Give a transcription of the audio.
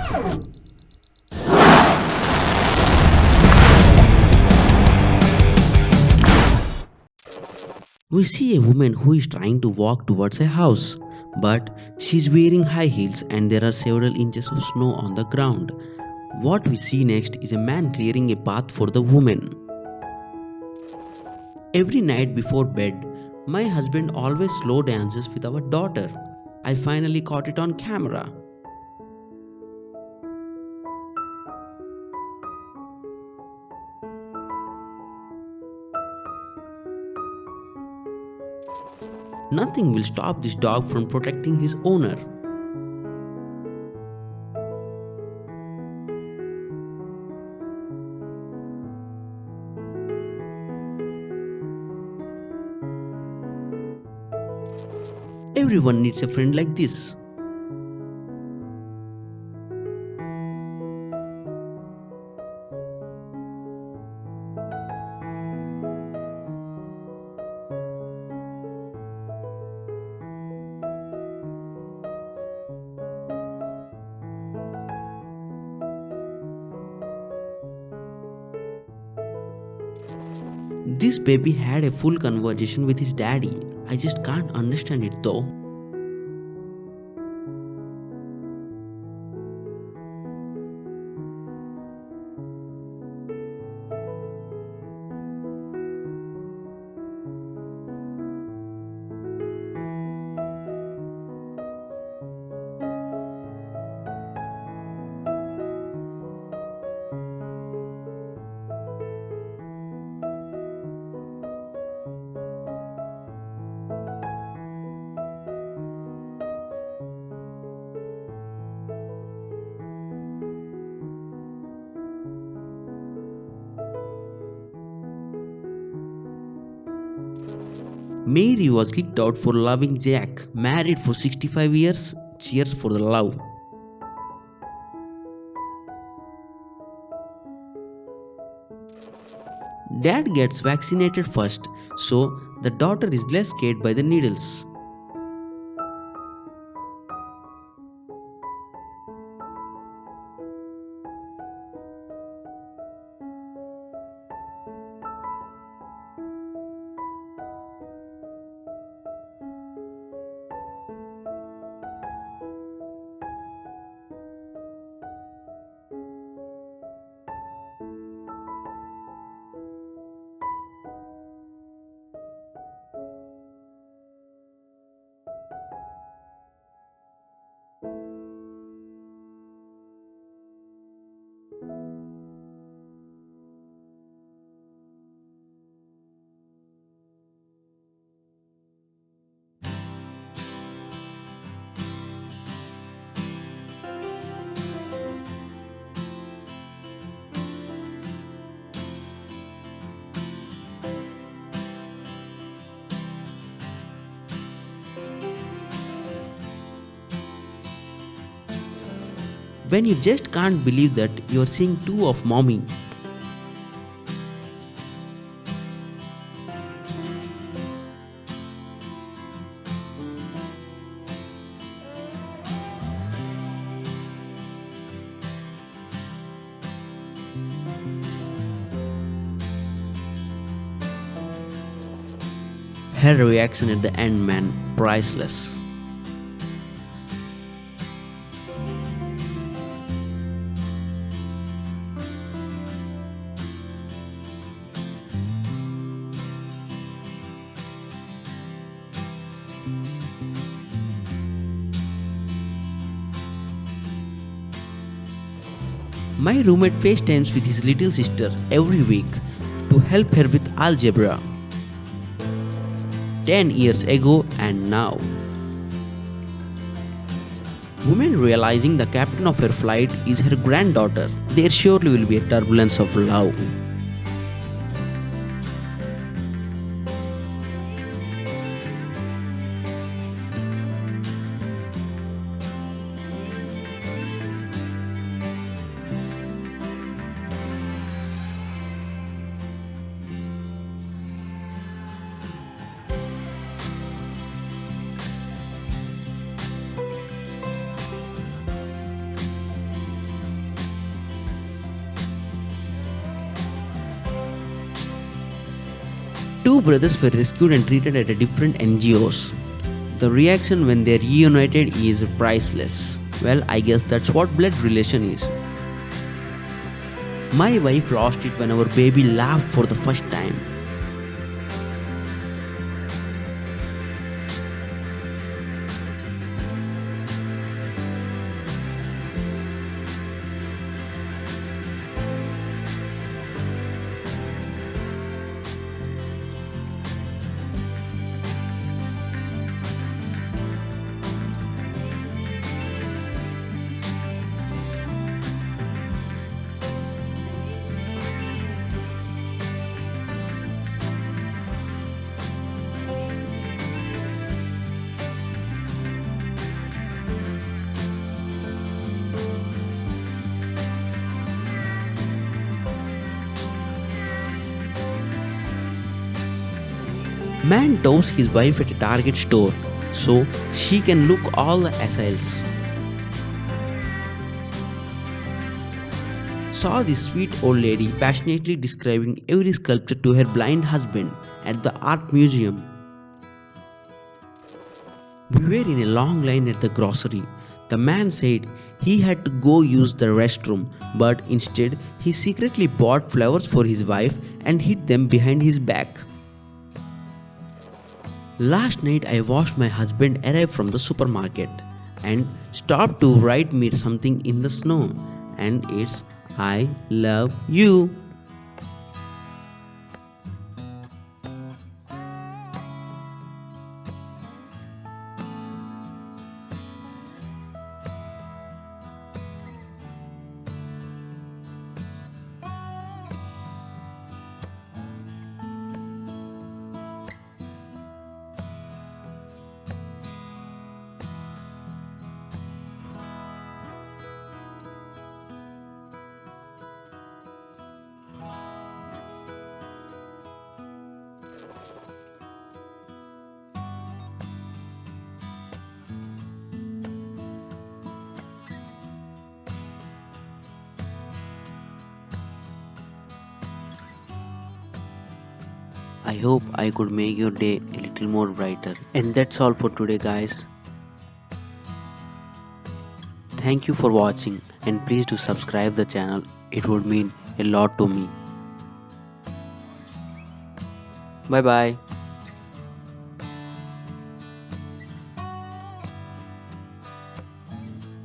We see a woman who is trying to walk towards a house, but she's wearing high heels and there are several inches of snow on the ground. What we see next is a man clearing a path for the woman. Every night before bed, my husband always slow dances with our daughter. I finally caught it on camera. Nothing will stop this dog from protecting his owner. Everyone needs a friend like this. This baby had a full conversation with his daddy. I just can't understand it though. Mary was kicked out for loving Jack. Married for 65 years. Cheers for the love. Dad gets vaccinated first, so the daughter is less scared by the needles. When you just can't believe that you're seeing two of mommy. Her reaction at the end, man, priceless. My roommate FaceTimes with his little sister every week to help her with algebra. 10 years ago and now. Woman realizing the captain of her flight is her granddaughter. There surely will be a turbulence of love. two brothers were rescued and treated at a different NGOs. The reaction when they are reunited is priceless. Well, I guess that's what blood relation is. My wife lost it when our baby laughed for the first time. Man tows his wife at a Target store so she can look all the aisles. Saw this sweet old lady passionately describing every sculpture to her blind husband at the art museum. We were in a long line at the grocery. The man said he had to go use the restroom, but instead he secretly bought flowers for his wife and hid them behind his back. Last night I watched my husband arrive from the supermarket and stopped to write me something in the snow, and it's "I love you." I hope I could make your day a little more brighter. And that's all for today, guys. Thank you for watching, and please do subscribe the channel. It would mean a lot to me. Bye bye.